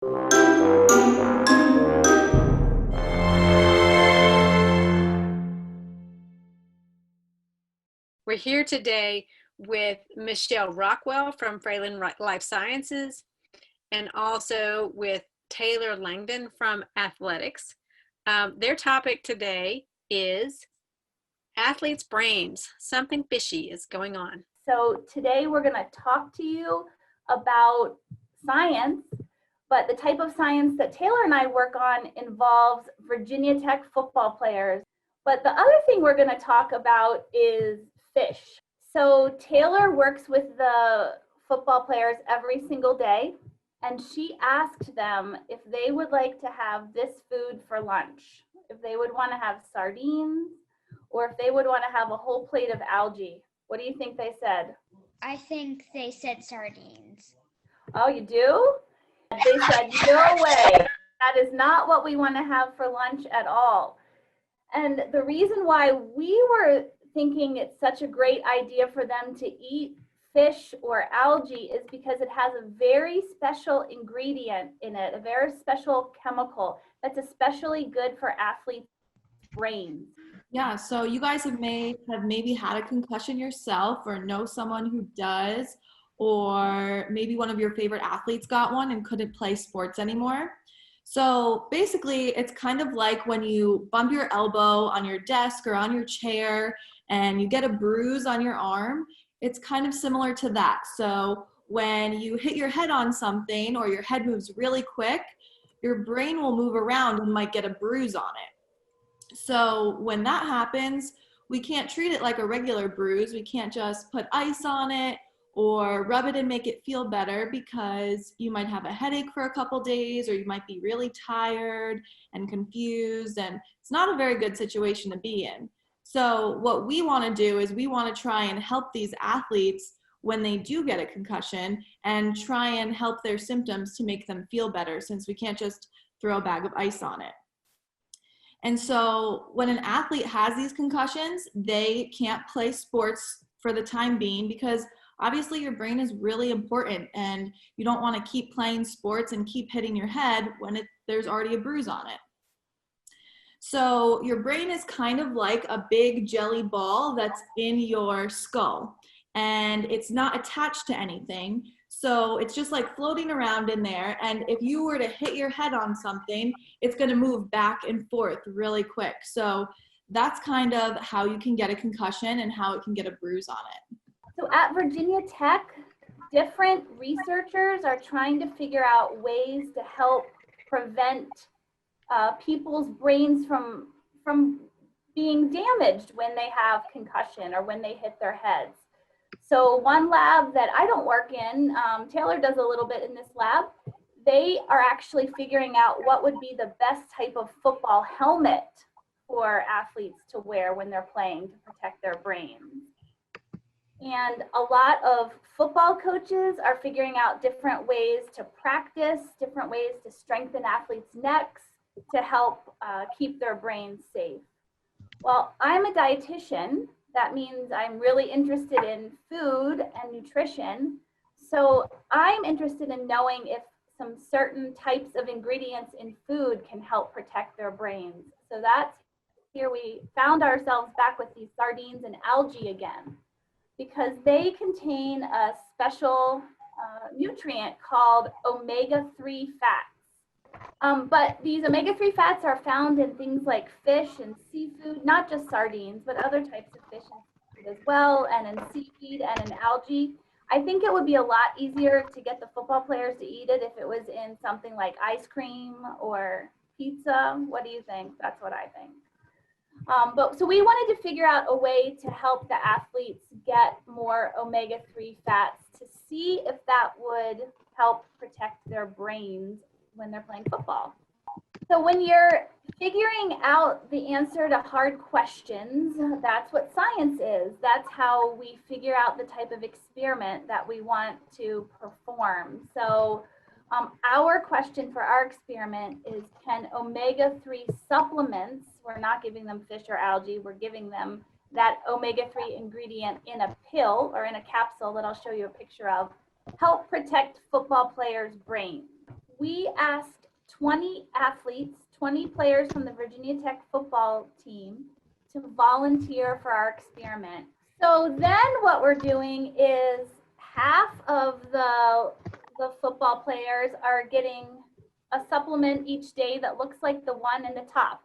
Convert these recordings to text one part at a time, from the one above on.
We're here today with Michelle Rockwell from Fralin Life Sciences and also with Taylor Langdon from Athletics. Their topic today is athletes' brains. Something fishy is going on. So today we're going to talk to you about science, but the type of science that Taylor and I work on involves Virginia Tech football players. But the other thing we're going to talk about is fish. So Taylor works with the football players every single day, and she asked them if they would like to have this food for lunch, if they would want to have sardines, or if they would want to have a whole plate of algae. What do you think they said? I think they said sardines. Oh, you do? They said, no way. That is not what we want to have for lunch at all. And the reason why we were thinking it's such a great idea for them to eat fish or algae is because it has a very special ingredient in it, a very special chemical that's especially good for athletes' brains. Yeah, so you guys have maybe had a concussion yourself or know someone who does, or maybe one of your favorite athletes got one and couldn't play sports anymore. So basically, it's kind of like when you bump your elbow on your desk or on your chair and you get a bruise on your arm. It's kind of similar to that. So when you hit your head on something or your head moves really quick, your brain will move around and might get a bruise on it. So when that happens, we can't treat it like a regular bruise. We can't just put ice on it or rub it and make it feel better, because you might have a headache for a couple days, or you might be really tired and confused, and it's not a very good situation to be in. So what we want to do is we want to try and help these athletes when they do get a concussion and try and help their symptoms to make them feel better, since we can't just throw a bag of ice on it. And so when an athlete has these concussions, they can't play sports for the time being, because obviously your brain is really important and you don't want to keep playing sports and keep hitting your head when there's already a bruise on it. So your brain is kind of like a big jelly ball that's in your skull, and it's not attached to anything. So it's just like floating around in there. And if you were to hit your head on something, it's going to move back and forth really quick. So that's kind of how you can get a concussion and how it can get a bruise on it. So at Virginia Tech, different researchers are trying to figure out ways to help prevent people's brains from being damaged when they have concussion or when they hit their heads. So one lab that I don't work in, Taylor does a little bit in this lab, they are actually figuring out what would be the best type of football helmet for athletes to wear when they're playing to protect their brains. And a lot of football coaches are figuring out different ways to practice, different ways to strengthen athletes' necks to help keep their brains safe. Well, I'm a dietitian. That means I'm really interested in food and nutrition. So I'm interested in knowing if some certain types of ingredients in food can help protect their brains. So that's here we found ourselves back with these sardines and algae again, because they contain a special nutrient called omega-3 fats. But these omega-3 fats are found in things like fish and seafood, not just sardines, but other types of fish and seafood as well, and in seaweed and in algae. I think it would be a lot easier to get the football players to eat it if it was in something like ice cream or pizza. What do you think? That's what I think. So we wanted to figure out a way to help the athletes get more omega-3 fats to see if that would help protect their brains when they're playing football. So when you're figuring out the answer to hard questions, that's what science is. That's how we figure out the type of experiment that we want to perform. So our question for our experiment is, can omega-3 supplements, we're not giving them fish or algae, we're giving them that omega-3 ingredient in a pill or in a capsule that I'll show you a picture of, help protect football players' brains? we asked 20 athletes, 20 players from the Virginia Tech football team to volunteer for our experiment. So then what we're doing is half of the football players are getting a supplement each day that looks like the one in the top.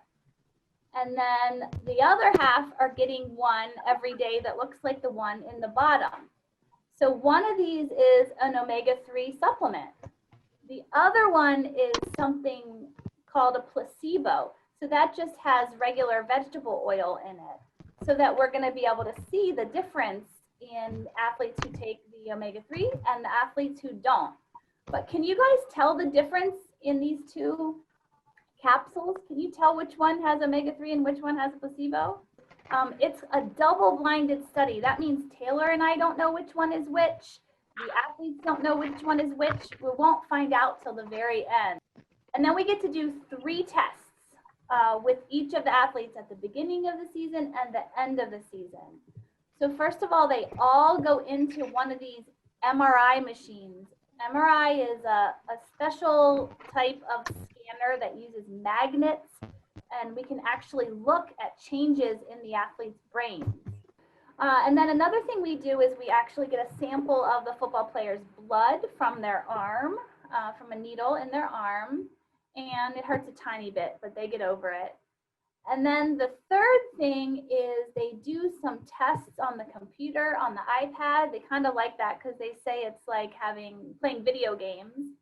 And then the other half are getting one every day that looks like the one in the bottom. So one of these is an omega-3 supplement. The other one is something called a placebo. So that just has regular vegetable oil in it, so that we're going to be able to see the difference in athletes who take the omega-3 and the athletes who don't. But can you guys tell the difference in these two capsules? Can you tell which one has omega-3 and which one has a placebo? It's a double-blinded study. That means Taylor and I don't know which one is which. The athletes don't know which one is which. We won't find out till the very end. And then we get to do 3 tests with each of the athletes at the beginning of the season and the end of the season. So first of all, they all go into one of these MRI machines. MRI is a special type of scanner that uses magnets, and we can actually look at changes in the athlete's brains. And then another thing we do is we actually get a sample of the football player's blood from their arm, from a needle in their arm, and it hurts a tiny bit, but they get over it. And then the third thing is they do some tests on the computer, on the iPad. They kind of like that because they say it's like playing video games.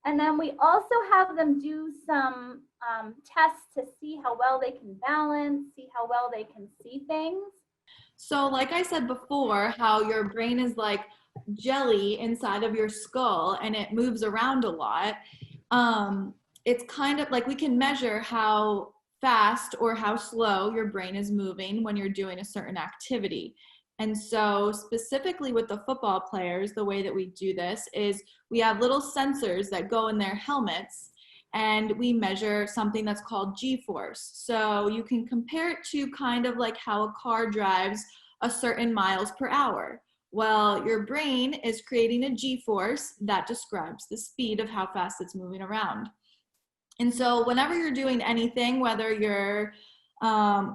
And then we also have them do some tests to see how well they can balance, see how well they can see things. So like I said before, how your brain is like jelly inside of your skull and it moves around a lot. It's kind of like we can measure how fast or how slow your brain is moving when you're doing a certain activity. And so specifically with the football players, the way that we do this is we have little sensors that go in their helmets, and we measure something that's called G-force. So you can compare it to kind of like how a car drives a certain miles per hour. Well, your brain is creating a G-force that describes the speed of how fast it's moving around. And so whenever you're doing anything, whether you're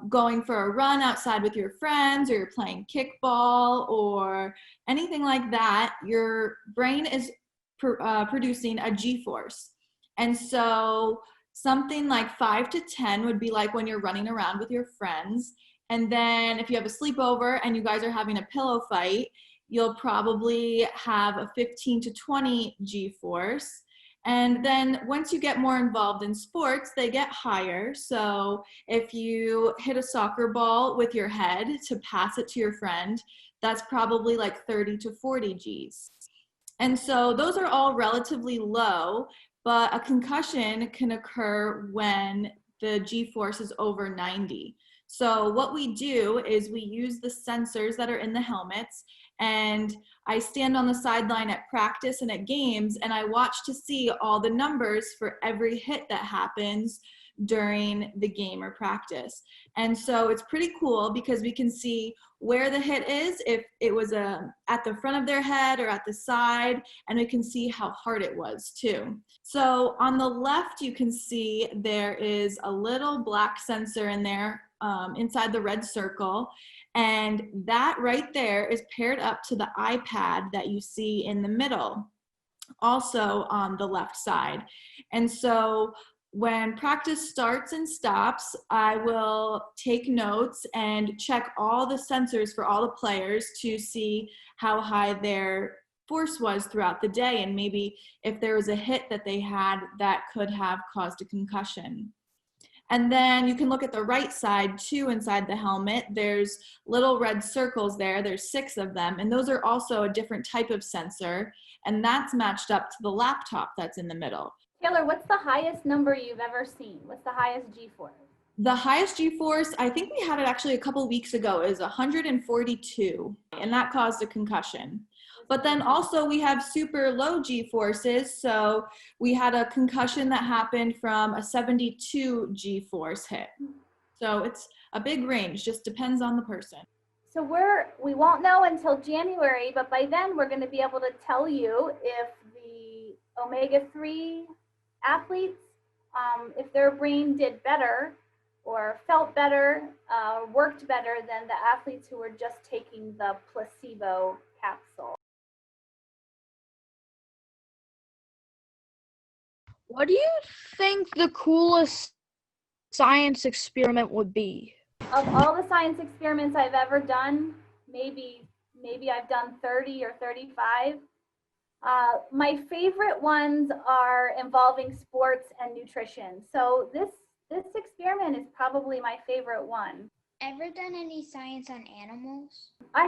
going for a run outside with your friends, or you're playing kickball or anything like that, your brain is producing a G-force. And so something like 5 to 10 would be like when you're running around with your friends. And then if you have a sleepover and you guys are having a pillow fight, you'll probably have a 15 to 20 G-force. And then once you get more involved in sports, they get higher. So if you hit a soccer ball with your head to pass it to your friend, that's probably like 30 to 40 Gs. And so those are all relatively low, but a concussion can occur when the G-force is over 90. So what we do is we use the sensors that are in the helmets, and I stand on the sideline at practice and at games, and I watch to see all the numbers for every hit that happens during the game or practice. And so it's pretty cool because we can see where the hit is, if it was at the front of their head or at the side, and we can see how hard it was too. So on the left, you can see there is a little black sensor in there inside the red circle. And that right there is paired up to the iPad that you see in the middle, also on the left side. And so when practice starts and stops, I will take notes and check all the sensors for all the players to see how high their force was throughout the day, and maybe if there was a hit that they had that could have caused a concussion. And then you can look at the right side too. Inside the helmet, there's little red circles there. There's 6 of them, and those are also a different type of sensor, and that's matched up to the laptop that's in the middle. Taylor, what's the highest number you've ever seen? What's the highest G-force? The highest G-force, I think we had it actually a couple weeks ago, is 142, and that caused a concussion. But then also we have super low G-forces. So we had a concussion that happened from a 72 G-force hit. So it's a big range, just depends on the person. So we won't know until January, but by then we're going to be able to tell you if the omega-3 athletes, if their brain did better or felt better, worked better than the athletes who were just taking the placebo capsule. What do you think the coolest science experiment would be? Of all the science experiments I've ever done, maybe I've done 30 or 35. My favorite ones are involving sports and nutrition. So this experiment is probably my favorite one. Ever done any science on animals? I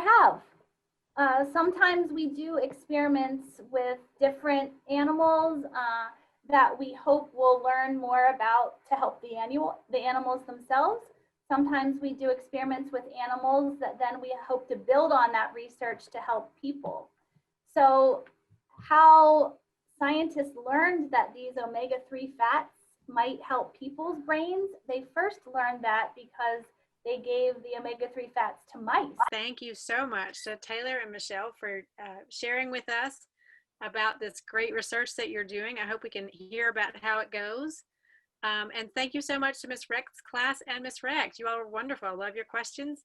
have. Sometimes we do experiments with different animals that we hope will learn more about to help the animals themselves. Sometimes we do experiments with animals that then we hope to build on that research to help people. So how scientists learned that these omega-3 fats might help people's brains, they first learned that because they gave the omega-3 fats to mice. Thank you so much to Taylor and Michelle for sharing with us about this great research that you're doing. I hope we can hear about how it goes. And thank you so much to Miss Rex class and Miss Rex. You all were wonderful. I love your questions.